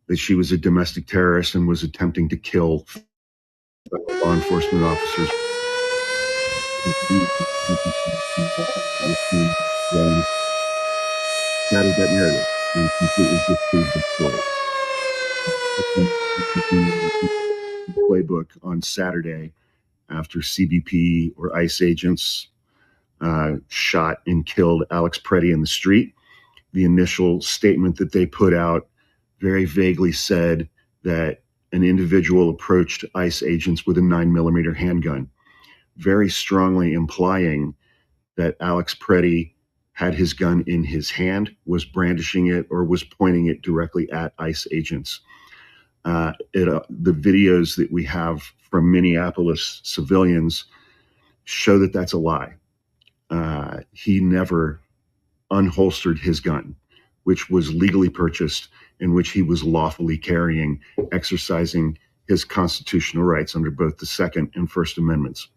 that she was a domestic terrorist and was attempting to kill law enforcement officers. That is that narrative and completely disproved the story. Playbook on Saturday after CBP or ICE agents shot and killed Alex Preddy in the street. The initial statement that they put out very vaguely said that an individual approached ICE agents with a 9mm handgun, very strongly implying that Alex Preddy had his gun in his hand, was brandishing it, or was pointing it directly at ICE agents. The videos that we have from Minneapolis civilians show that that's a lie. He never unholstered his gun, which was legally purchased, in which he was lawfully carrying, exercising his constitutional rights under both the Second and First Amendments.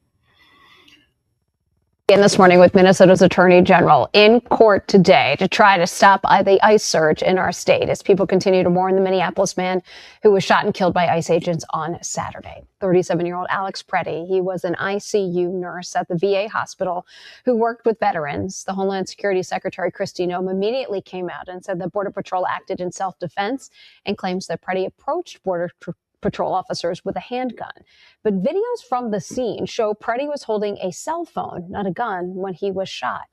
This morning with Minnesota's Attorney General in court today to try to stop the ICE surge in our state as people continue to mourn the Minneapolis man who was shot and killed by ICE agents on Saturday. 37-year-old Alex Preddy, he was an ICU nurse at the VA hospital who worked with veterans. The Homeland Security Secretary Kristi Noem immediately came out and said that Border Patrol acted in self-defense and claims that Preddy approached Border Patrol officers with a handgun. But videos from the scene show Preddy was holding a cell phone, not a gun, when he was shot.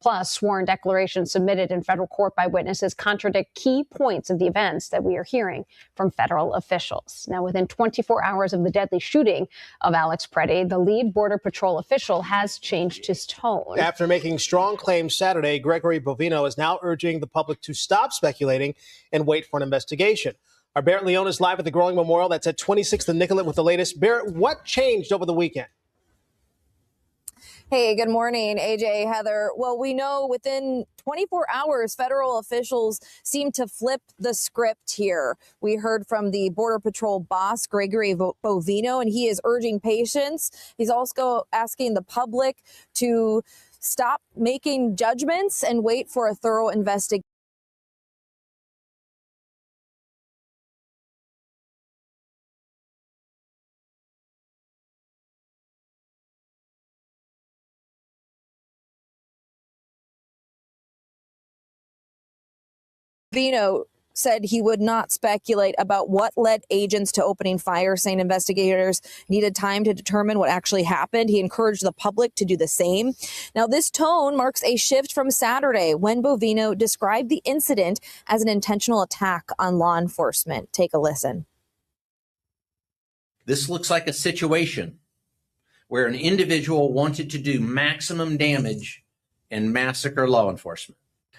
Plus, sworn declarations submitted in federal court by witnesses contradict key points of the events that we are hearing from federal officials. Now, within 24 hours of the deadly shooting of Alex Preddy, the lead Border Patrol official has changed his tone. After making strong claims Saturday, Gregory Bovino is now urging the public to stop speculating and wait for an investigation. Our Barrett Leone is live at the Growing Memorial. That's at 26th and Nicollet with the latest. Barrett, what changed over the weekend? Hey, good morning, AJ, Heather. Well, we know within 24 hours, federal officials seem to flip the script here. We heard from the Border Patrol boss, Gregory Bovino, and he is urging patience. He's also asking the public to stop making judgments and wait for a thorough investigation. Bovino said he would not speculate about what led agents to opening fire, saying investigators needed time to determine what actually happened. He encouraged the public to do the same. Now, this tone marks a shift from Saturday when Bovino described the incident as an intentional attack on law enforcement. Take a listen. This looks like a situation where an individual wanted to do maximum damage and massacre law enforcement.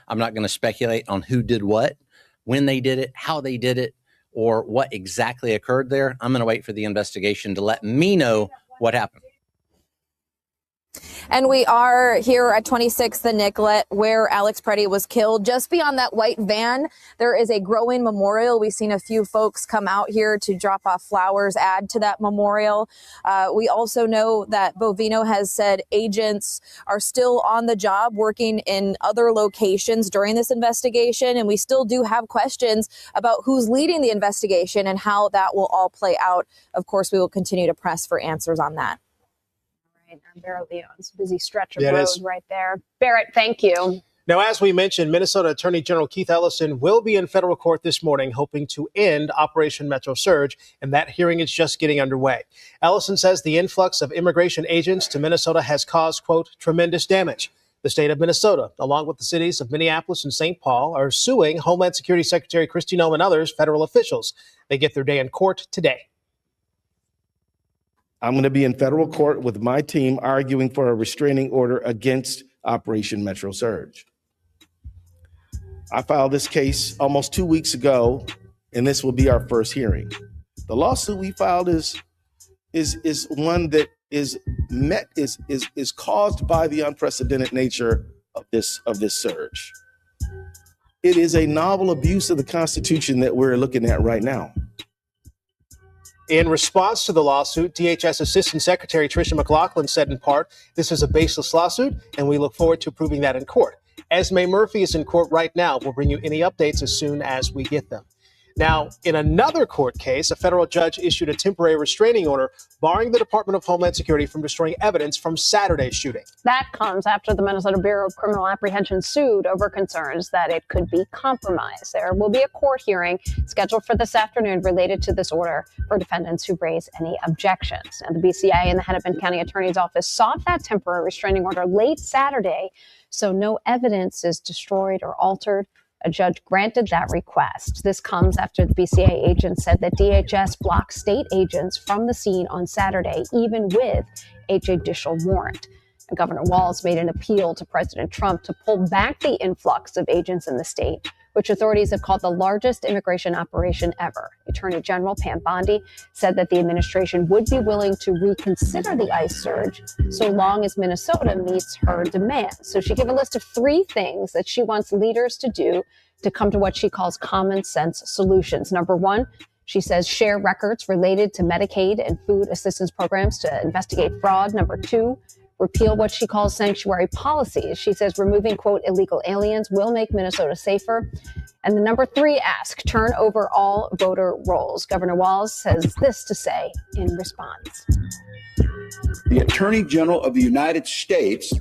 I'm not going to speculate on who did what, when they did it, how they did it, or what exactly occurred there. I'm going to wait for the investigation to let me know what happened. And we are here at 26th and Nicollet, where Alex Preddy was killed. Just beyond that white van, there is a growing memorial. We've seen a few folks come out here to drop off flowers, add to that memorial. We also know that Bovino has said agents are still on the job working in other locations during this investigation. And we still do have questions about who's leading the investigation and how that will all play out. Of course, we will continue to press for answers on that. Barrett Leone's busy stretch of road right there. Barrett, thank you. Now, as we mentioned, Minnesota Attorney General Keith Ellison will be in federal court this morning, hoping to end Operation Metro Surge, and that hearing is just getting underway. Ellison says the influx of immigration agents to Minnesota has caused, quote, tremendous damage. The state of Minnesota, along with the cities of Minneapolis and St. Paul, are suing Homeland Security Secretary Kristi Noem and others federal officials. They get their day in court today. I'm going to be in federal court with my team arguing for a restraining order against Operation Metro Surge. I filed this case almost 2 weeks ago, and this will be our first hearing. The lawsuit we filed is one that is caused by the unprecedented nature of this surge. It is a novel abuse of the Constitution that we're looking at right now. In response to the lawsuit, DHS Assistant Secretary Tricia McLaughlin said in part, this is a baseless lawsuit, and we look forward to proving that in court. Esme Murphy is in court right now. We'll bring you any updates as soon as we get them. Now, in another court case, a federal judge issued a temporary restraining order barring the Department of Homeland Security from destroying evidence from Saturday's shooting. That comes after the Minnesota Bureau of Criminal Apprehension sued over concerns that it could be compromised. There will be a court hearing scheduled for this afternoon related to this order for defendants who raise any objections. And the BCA and the Hennepin County Attorney's Office sought that temporary restraining order late Saturday, so no evidence is destroyed or altered. A judge granted that request. This comes after the BCA agent said that DHS blocked state agents from the scene on Saturday, even with a judicial warrant. And Governor Walz made an appeal to President Trump to pull back the influx of agents in the state, which authorities have called the largest immigration operation ever. Attorney General Pam Bondi said that the administration would be willing to reconsider the ICE surge so long as Minnesota meets her demands. So she gave a list of 3 things that she wants leaders to do to come to what she calls common sense solutions. Number 1, she says share records related to Medicaid and food assistance programs to investigate fraud. Number 2, repeal what she calls sanctuary policies. She says removing, quote, illegal aliens will make Minnesota safer. And the number 3 ask, turn over all voter rolls. Governor Walz has this to say in response. The Attorney General of the United States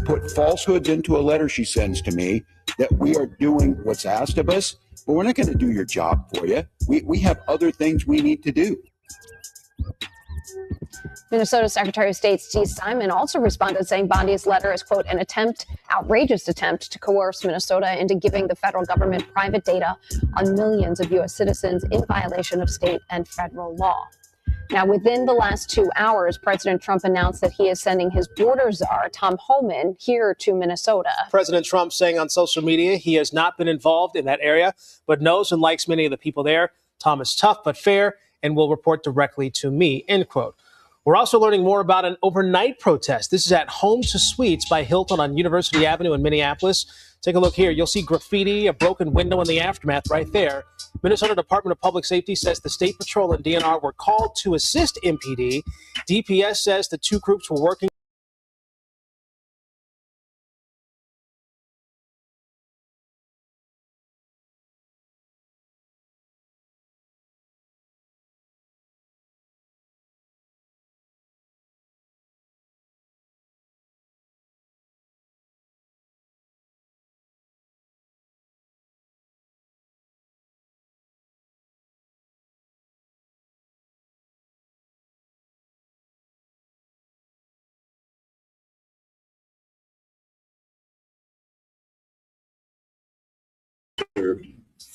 put falsehoods into a letter she sends to me that we are doing what's asked of us, but we're not going to do your job for you. We have other things we need to do. Minnesota Secretary of State Steve Simon also responded, saying Bondi's letter is, quote, an outrageous attempt to coerce Minnesota into giving the federal government private data on millions of U.S. citizens in violation of state and federal law. Now, within the last 2 hours, President Trump announced that he is sending his border czar, Tom Homan, here to Minnesota. President Trump saying on social media he has not been involved in that area, but knows and likes many of the people there. Tom is tough but fair and will report directly to me, end quote. We're also learning more about an overnight protest. This is at Home to Suites by Hilton on University Avenue in Minneapolis. Take a look here. You'll see graffiti, a broken window in the aftermath right there. Minnesota Department of Public Safety says the State Patrol and DNR were called to assist MPD. DPS says the 2 groups were working.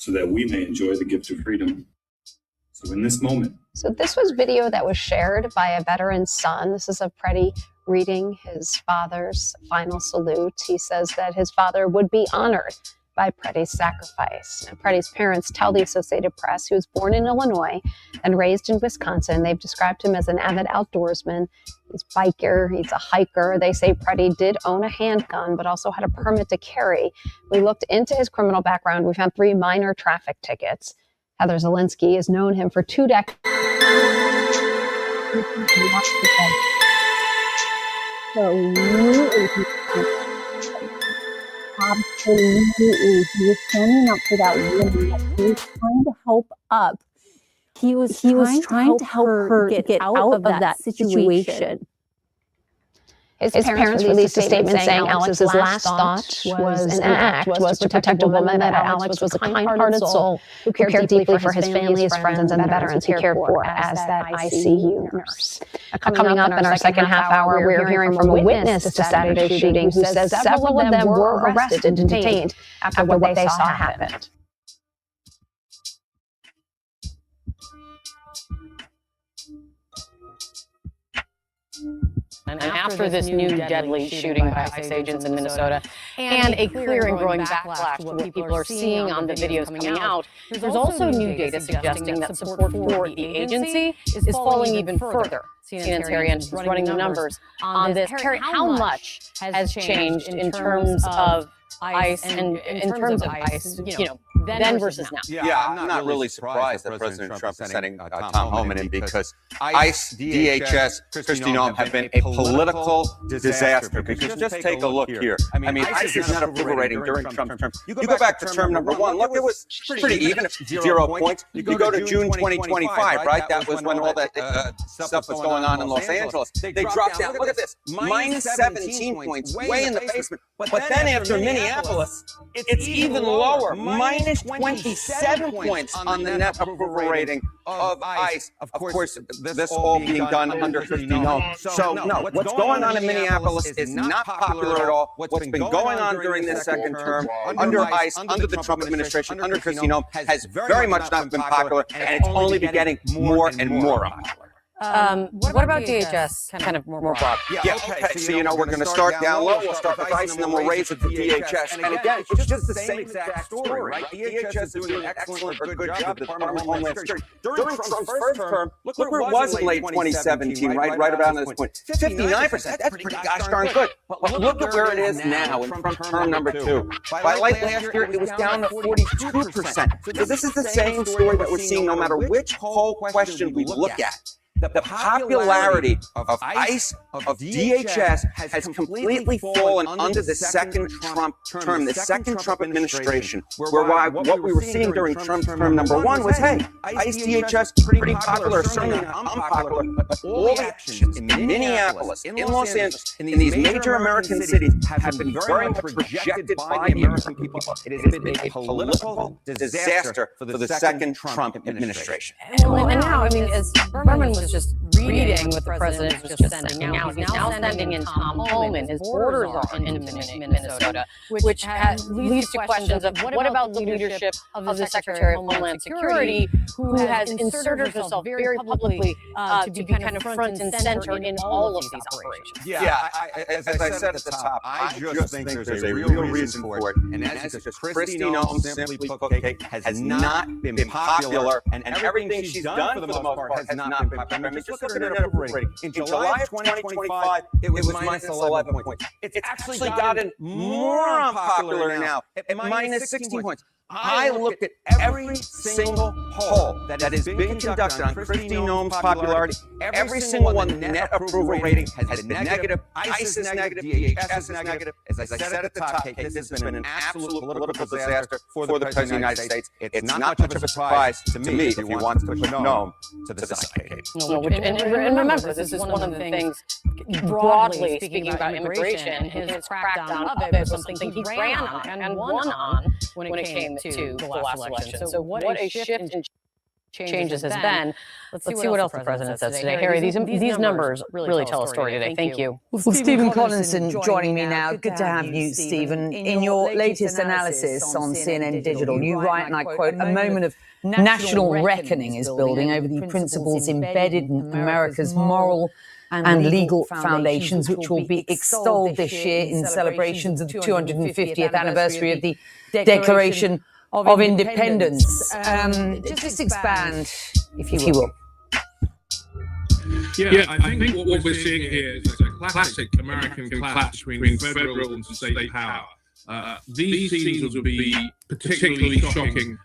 so that we may enjoy the gift of freedom. So in this moment. So this was video that was shared by a veteran's son. This is of Freddie reading his father's final salute. He says that his father would be honored by Freddie's sacrifice. Now, Freddie's parents tell the Associated Press he was born in Illinois and raised in Wisconsin. They've described him as an avid outdoorsman. He's a biker, he's a hiker. They say Freddie did own a handgun, but also had a permit to carry. We looked into his criminal background. We found 3 minor traffic tickets. Heather Zielinski has known him for 2 decades. Absolutely. He was standing up for that woman. He was trying to help up. He was trying to help her get out of that situation. His parents released a statement saying Alex's last thought was an act, was to protect a woman, that Alex was a kind-hearted soul who cared deeply for his family, his friends, and the veterans he cared for as that ICU nurse. Coming up in our second half hour, we're hearing from a witness to Saturday's shooting who says several of them were arrested and detained after what they saw happened. And after this new deadly shooting by ICE agents in Minnesota and a clear and growing backlash to what people are seeing on the videos coming out, there's also new data suggesting that support for the agency is falling even further. CNN's Terry is running the numbers on this. Terry, how much has changed in terms of ICE and in terms of ICE, then versus now. Yeah, I'm not really surprised that President Trump is sending Tom Homan in because ICE, DHS, Kristi Noem have been a political disaster. Because just take a look here. I mean, ICE's net approval rating during Trump's term. You go back to term number one. Look, it was pretty even, 0 points. You go to June 2025, right? That was when all that stuff was going on in Los Angeles. They dropped down. Look at this, minus 17 points, way in the basement. But then after Minneapolis, it's even lower, minus 27 points on the net approval rating of ICE. Of course, this all being done under Kristi Noem. So, no, what's going on in Minneapolis is not popular at all. What's been going on during this second term under ICE, under the Trump administration, under Kristi Noem, has very much not been popular, and it's only been getting more and more unpopular. What about DHS, kind of more broad? Yeah, okay. So, we're going to start down low. We'll start with ICE, and then we'll raise it to DHS. And again, it's just the same exact story, right? DHS is doing an excellent or good job. The Department of Homeland Security. During Trump's first term, look where it was in late 2017, right about at this point. 59%. That's pretty gosh darn good. But look at where it is now in Trump term number 2. By late last year, it was down to 42%. So this is the same story that we're seeing no matter which poll question we look at. The popularity of ICE, of DHS, has completely fallen under the second Trump term, the second Trump administration, where what we were seeing during Trump term number 1 was, hey, ICE, DHS, pretty popular, certainly unpopular, but all the actions in Minneapolis, in Los Angeles, in these major American cities have been very much rejected by the American people. It has been a political disaster for the second Trump administration. And now, as Berman was just reading what the president was just sending out, he's now sending in Tom Homan, his borders are in Minnesota, which leads to questions of what about the leadership of the Secretary of Homeland Security, who has inserted herself very publicly to be kind of front and center in all of these operations. Yeah, as I said at the top, I just think there's a real reason for it, and that's because Kristi Noem, simply put, has not been popular, and everything she's done for the most part has not been popular. I mean, just look at the net approval rating. In July of 2025, it was minus 11 points. It's actually gotten more unpopular now at minus 16 points. I looked at every single poll that has been conducted on Kristi Noem's popularity. Every single one, the net approval rating has been negative. ICE is negative. DHS is negative. As I said at the top, this has been an absolute political disaster for the President of the United States. It's not much of a surprise to me if he wants to put Noem to the side. And remember, this is one of the things, broadly speaking about immigration, his crackdown of it was something he ran on and won on when it came to the last election. So what a shift in changes has been. Let's see what else the president says today. Harry, these numbers really tell a story today. Thank you. Well, Stephen Collinson joining me now. Good to have you, Stephen. In your latest analysis on CNN Digital, you write, and I quote, "A moment of national reckoning is building over the principles embedded in America's moral and legal foundations, which will be extolled this year in celebrations of the 250th anniversary of the Declaration of Independence." Just expand, if you will. Yeah, I think what we're seeing here is a classic American clash between federal and state power. These scenes would be particularly shocking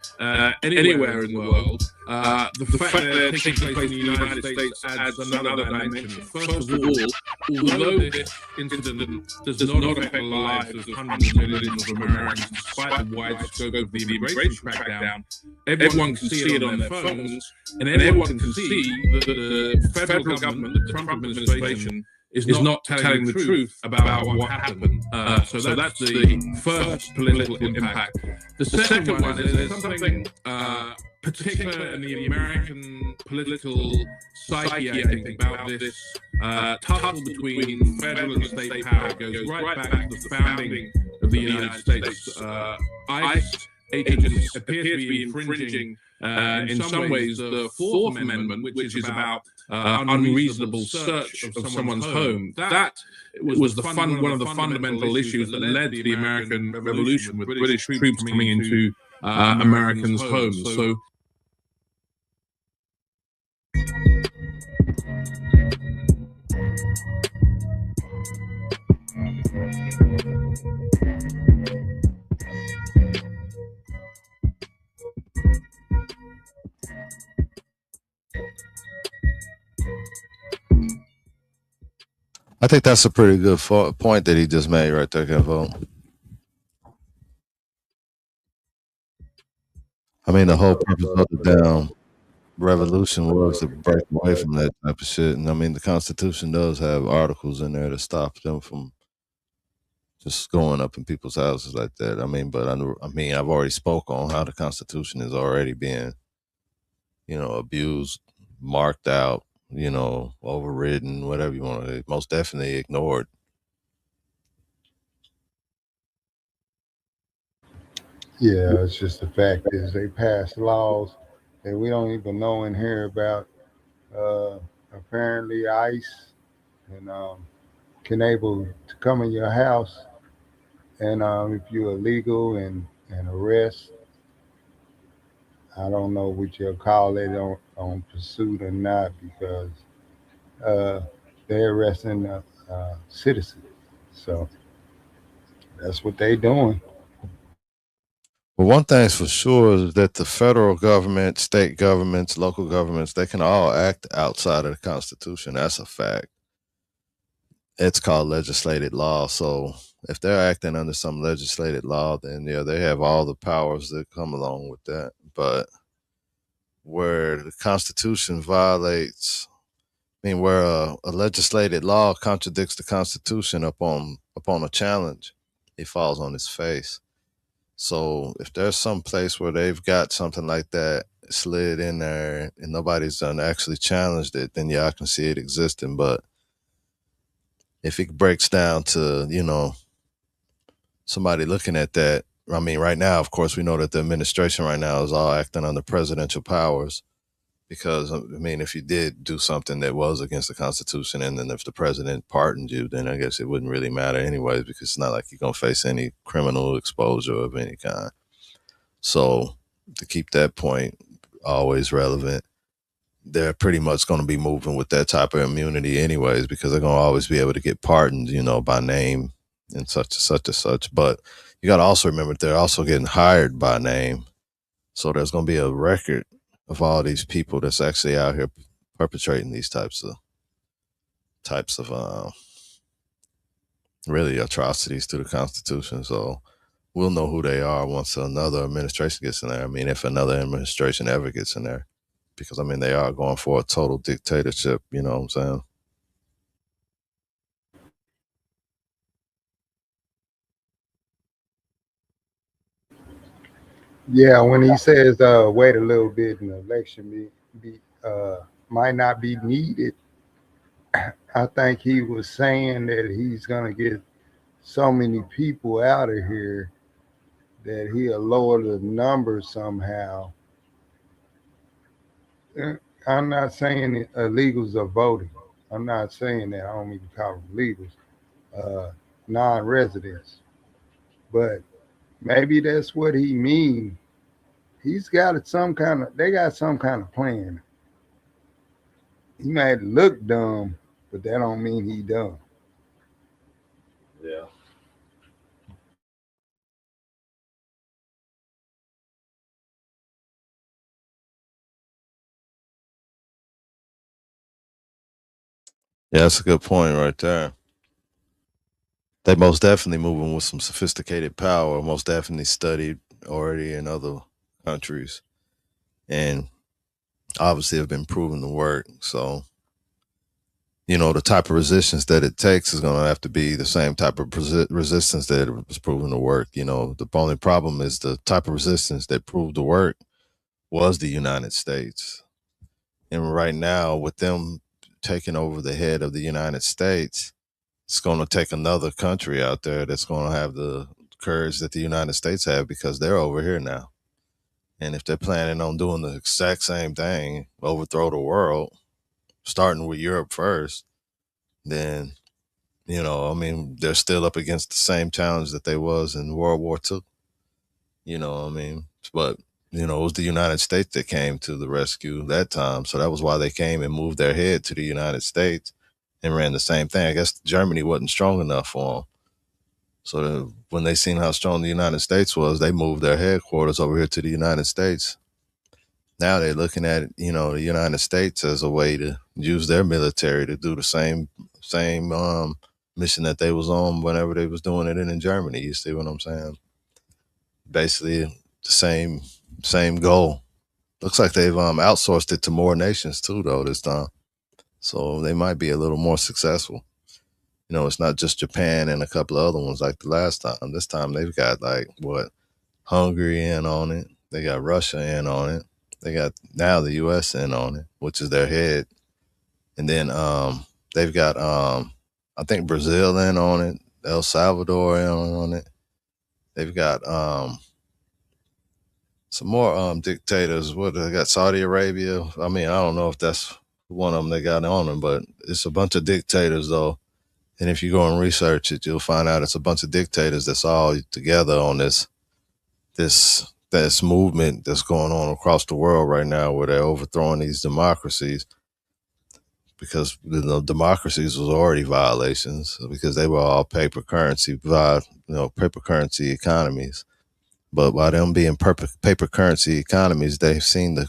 anywhere in the world. The fact that they're taking place in the United States adds another dimension. First of all, although this incident does not affect the lives of hundreds of millions of Americans, despite the wide scope of the immigration crackdown, everyone can see it on their phones, and everyone can see that the federal government, the Trump administration, is not telling the truth about what happened. So that's the first political impact. The second one is there's something particular in the American political psyche, I think, about this tussle between federal and state power. It goes right back to the founding of the United States. ICE agents appear to be infringing, in some ways, the Fourth Amendment, which is about unreasonable search of someone's home. That was one of the fundamental issues that led to the American Revolution, with British troops coming into Americans' homes. So I think that's a pretty good point that he just made right there, Kenvo. I mean, the whole purpose of the damn revolution was to break away from that type of shit. And I mean, the Constitution does have articles in there to stop them from just going up in people's houses like that. I mean, but I've already spoke on how the Constitution is already being, abused, marked out, overridden, whatever you want to, most definitely ignored. Yeah, it's just the fact is they pass laws that we don't even know and hear about. Apparently, ICE and can able to come in your house and if you're illegal and arrest. I don't know what you'll call it on pursuit or not because uh, they're arresting citizens. So that's what they doing. But one thing's for sure is that the federal government, state governments, local governments, they can all act outside of the Constitution. That's a fact. It's called legislated law. So if they're acting under some legislated law, then yeah, they have all the powers that come along with that. But where the Constitution violates, where a legislated law contradicts the Constitution upon a challenge, it falls on its face. So if there's some place where they've got something like that slid in there and nobody's done actually challenged it, then yeah, I can see it existing. But if it breaks down to, somebody looking at that, right now, of course, we know that the administration right now is all acting under presidential powers because, if you did do something that was against the Constitution and then if the president pardoned you, then I guess it wouldn't really matter anyways because it's not like you're going to face any criminal exposure of any kind. So to keep that point always relevant, they're pretty much going to be moving with that type of immunity anyways because they're going to always be able to get pardoned, by name and such and such and such. But you got to also remember they're also getting hired by name. So there's going to be a record of all these people that's actually out here perpetrating these types of really atrocities to the Constitution. So we'll know who they are once another administration gets in there. If another administration ever gets in there, because they are going for a total dictatorship. You know what I'm saying? Yeah, when he says wait a little bit and the election might not be needed, I think he was saying that he's gonna get so many people out of here that he'll lower the number somehow. I'm not saying illegals are voting. I'm not saying that. I don't even call them illegals, non-residents. But maybe that's what he means. He's got they got some kind of plan. He might look dumb, but that don't mean he dumb. Yeah. Yeah, that's a good point right there. They most definitely moving with some sophisticated power, most definitely studied already in other countries. And obviously have been proven to work. So, the type of resistance that it takes is going to have to be the same type of resistance that was proven to work. The only problem is the type of resistance that proved to work was the United States. And right now, with them taking over the head of the United States, it's going to take another country out there that's going to have the courage that the United States have because they're over here now. And if they're planning on doing the exact same thing, overthrow the world, starting with Europe first, then, they're still up against the same challenge that they was in World War II. But, it was the United States that came to the rescue that time. So that was why they came and moved their head to the United States and ran the same thing. I guess Germany wasn't strong enough for them. So when they seen how strong the United States was, they moved their headquarters over here to the United States. Now they're looking at, the United States as a way to use their military to do the same mission that they was on whenever they was doing it in Germany. You see what I'm saying? Basically the same goal. Looks like they've outsourced it to more nations too, though, this time. So they might be a little more successful. It's not just Japan and a couple of other ones like the last time. This time they've got Hungary in on it. They got Russia in on it. They got now the US in on it, which is their head. And then they've got I think Brazil in on it, El Salvador in on it. They've got some more dictators. What they got? Saudi Arabia. I mean, I don't know if that's one of them they got on them, but it's a bunch of dictators though. And if you go and research it, you'll find out it's a bunch of dictators that's all together on this movement that's going on across the world right now, where they're overthrowing these democracies, because democracies was already violations because they were all paper currency economies. But by them being paper currency economies, they've seen the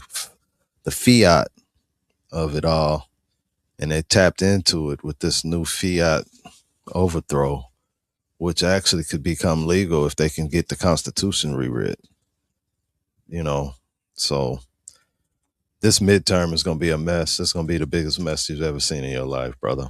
fiat of it all, and they tapped into it with this new fiat overthrow, which actually could become legal if they can get the Constitution rewrit. So this midterm is going to be a mess. It's going to be the biggest mess you've ever seen in your life, brother.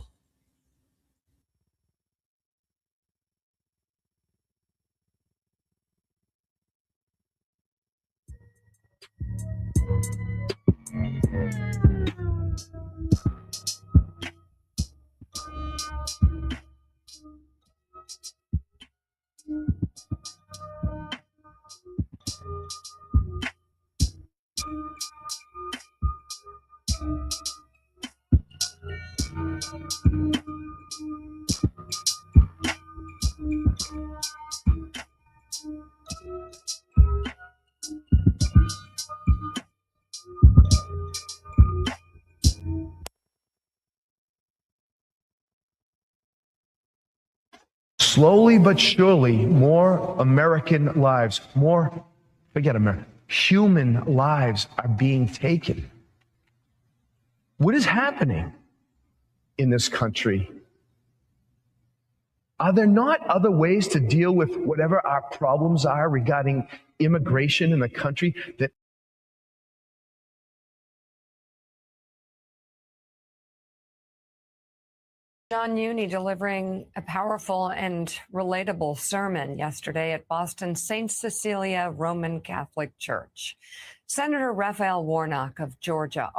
Slowly but surely, more American lives, forget America, human lives are being taken. What is happening in this country? Are there not other ways to deal with whatever our problems are regarding immigration in the country that John Uni delivering a powerful and relatable sermon yesterday at Boston's St. Cecilia Roman Catholic Church. Senator Raphael Warnock of Georgia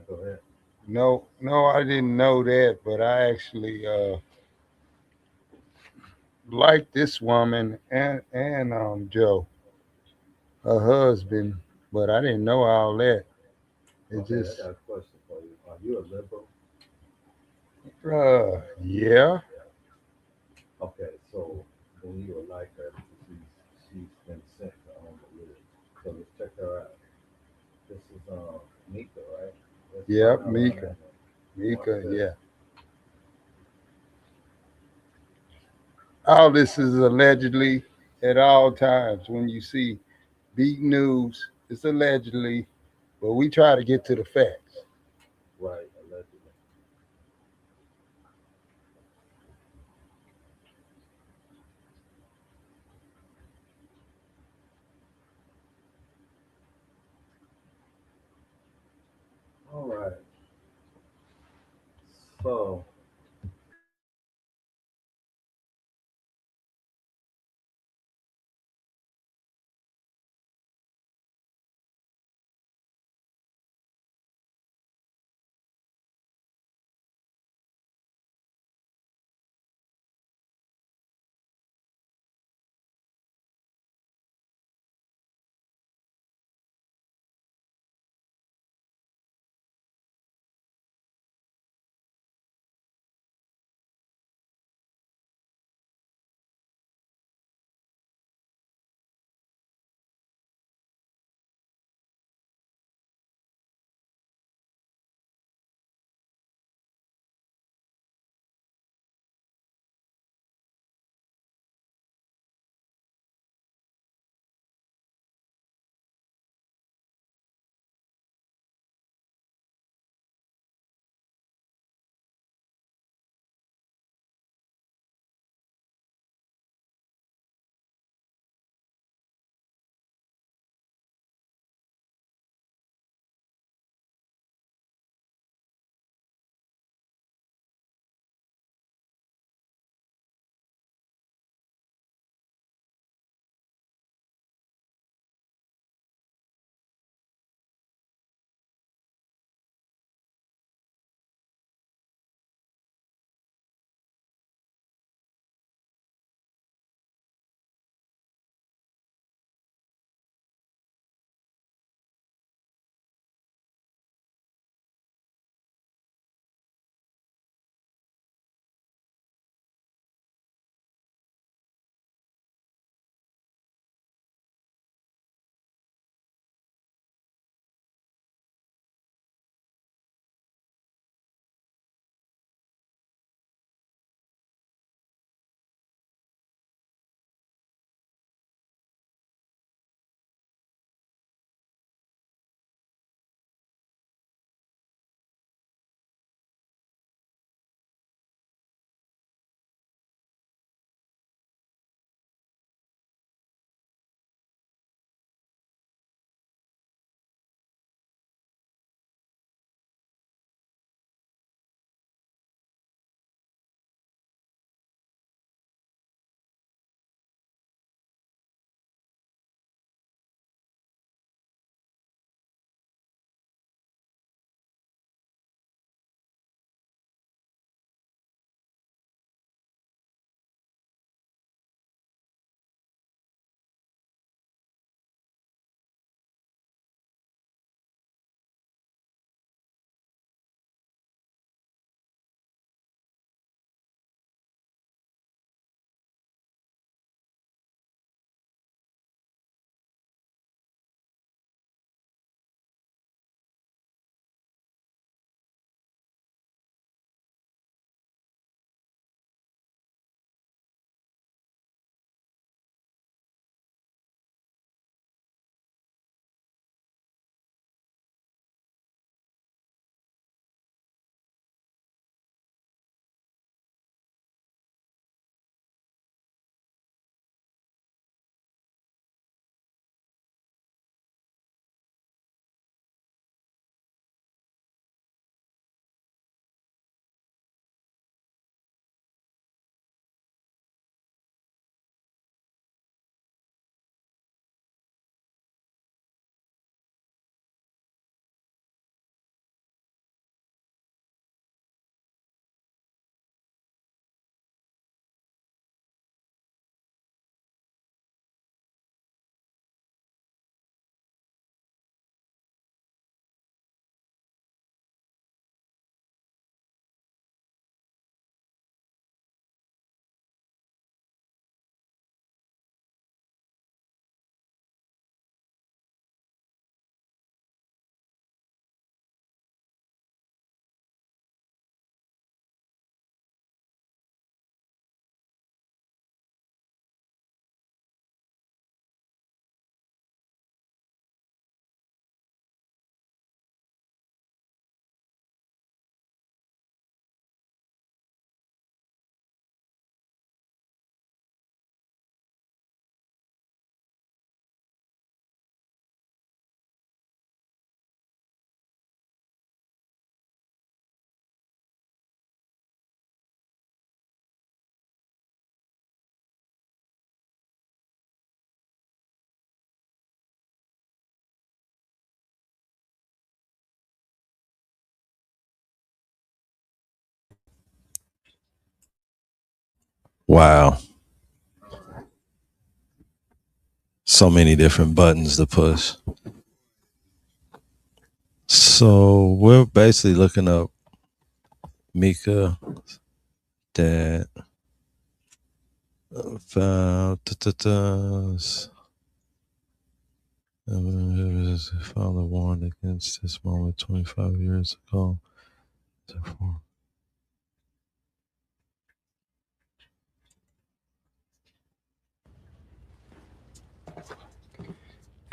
Go ahead. No, I didn't know that, but I actually like this woman and Joe, her husband, but I didn't know all that. It just I got a question for you. Are you a liberal? yeah. Okay, so when you were like her, she's been sent to own the list. So let's check her out. This is Mika, right? Yep, Mika. Yeah. All this is allegedly at all times. When you see Beatnews, it's allegedly, but we try to get to the facts. Right, allegedly. All right. So Wow. So many different buttons to push. So we're basically looking up Mika that found father warned against this moment 25 years ago. Therefore,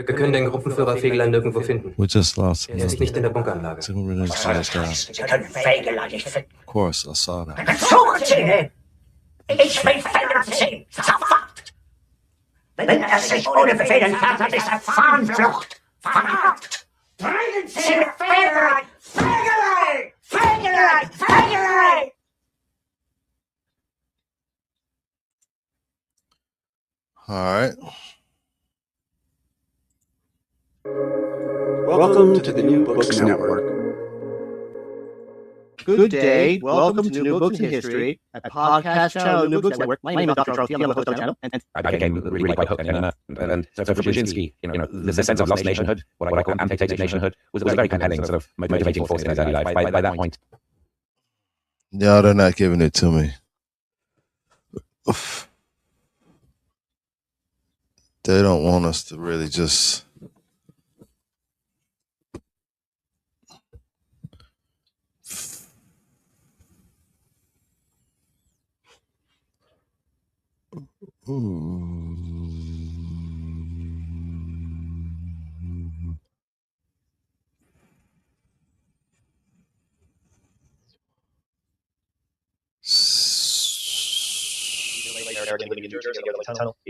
Wir können den Gruppenführer Fegelein nirgendwo finden. we just lost Er ist nicht in der Bunkeranlage. Sie können Fegelein nicht finden. Of course, I saw that. Sucht sie hin! Ich will Federn sehen! Sofort! Wenn er sich ohne Befehl entfernt hat, ist er Fahnenflucht! Verrat! Bringen Sie Fegelein! Fegelein! Fegelein! Fegelein! All right. Welcome to the New Books Network. Good day. Welcome to New Books in History, a podcast channel of New Books Network. My name is Dr. Charles T. I'm the host of the channel. And I became really quite hooked. And so for Brzezinski, the sense of lost nationhood, what I call amputated nationhood, was a very compelling sort of motivating force in his early life. By that point. Yeah, they're not giving it to me. They don't want us to really just... If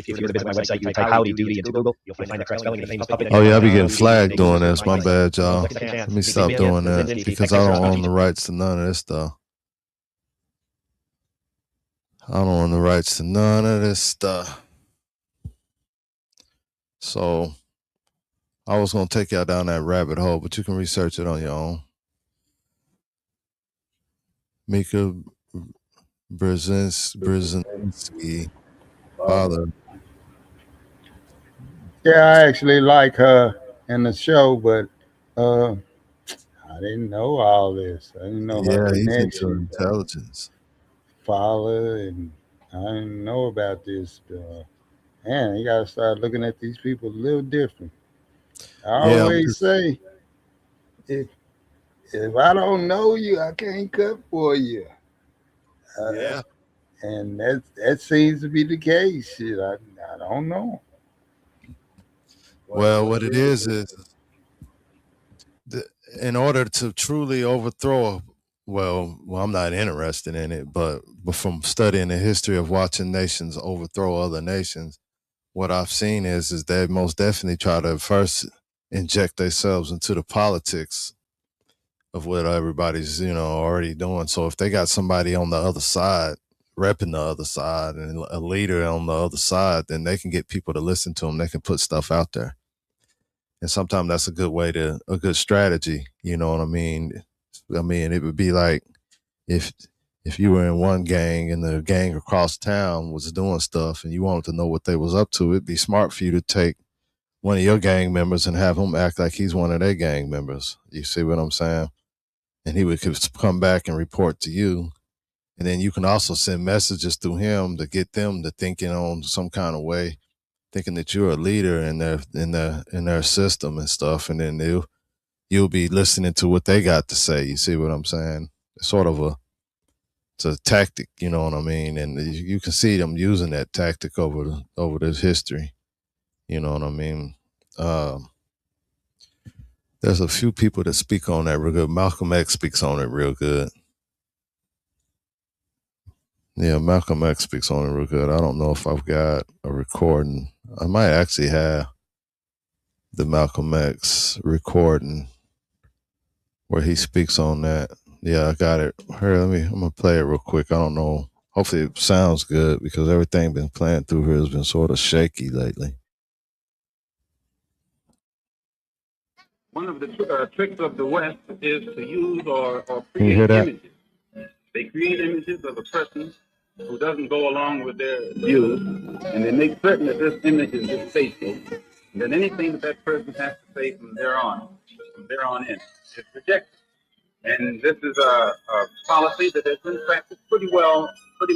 you go to visit my website, you type Howdy Doody into Google, you'll find the correct spelling of the famous puppet. Oh yeah, I be getting flagged doing this. My bad, y'all. Let me stop doing that because I don't own the rights to none of this stuff. I don't own the rights to none of this stuff. So I was gonna take y'all down that rabbit hole, but you can research it on your own. Mika Brzezinski, father. Yeah, I actually like her in the show, but I didn't know all this. I didn't know her Yeah, he's into connection. intelligence. Father, and I didn't know about this. Man, you gotta start looking at these people a little different. I Yeah, always say, if I don't know you, I can't cut for you. Yeah. And that seems to be the case. Shit, I don't know. Well, what it is in order to truly overthrow, well, I'm not interested in it, but from studying the history of watching nations overthrow other nations, what I've seen is they most definitely try to first inject themselves into the politics of what everybody's, already doing. So if they got somebody on the other side, repping the other side, and a leader on the other side, then they can get people to listen to them. They can put stuff out there. And sometimes that's a good strategy. You know what I mean? I mean, it would be like if you were in one gang and the gang across town was doing stuff and you wanted to know what they was up to, it'd be smart for you to take one of your gang members and have him act like he's one of their gang members. You see what I'm saying? And he would come back and report to you. And then you can also send messages through him to get them to thinking on some kind of way, thinking that you're a leader in their system and stuff. And then you'll be listening to what they got to say. You see what I'm saying? It's sort of it's a tactic, you know what I mean? And you can see them using that tactic over this history. You know what I mean? There's a few people that speak on that real good. Malcolm X speaks on it real good. Yeah, Malcolm X speaks on it real good. I don't know if I've got a recording. I might actually have the Malcolm X recording where he speaks on that. Yeah, I got it. Here, I'm going to play it real quick. I don't know. Hopefully it sounds good because everything been playing through here has been sort of shaky lately. One of the tricks of the West is to use or Can you hear create that? images. They create images of a person who doesn't go along with their views, and they make certain that this image is distasteful, then anything that that person has to say from there on in, is rejected. And this is a policy that has been practiced pretty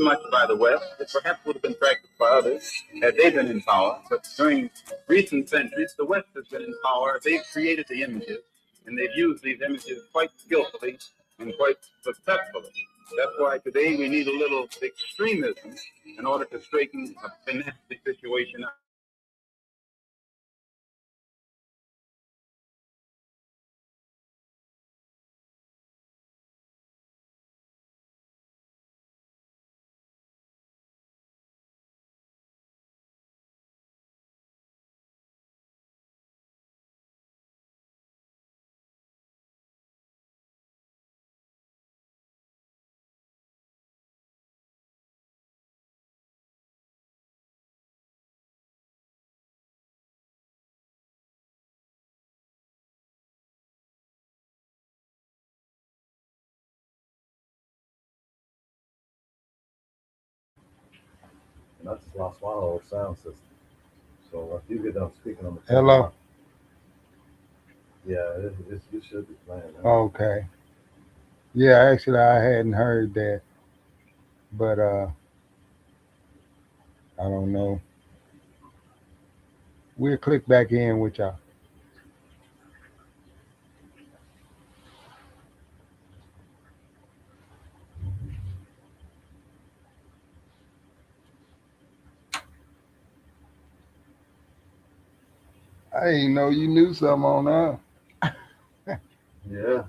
much by the West. It perhaps would have been practiced by others had they been in power. But during recent centuries, the West has been in power. They've created the images, and they've used these images quite skillfully and quite successfully. That's why today we need a little extremism in order to straighten a nasty situation out. And I just lost my whole sound system. So if you get done speaking on the Hello. Yeah, it should be playing. Okay. Yeah, actually, I hadn't heard that, but I don't know. We'll click back in with y'all. I didn't know you knew something on that. Yeah.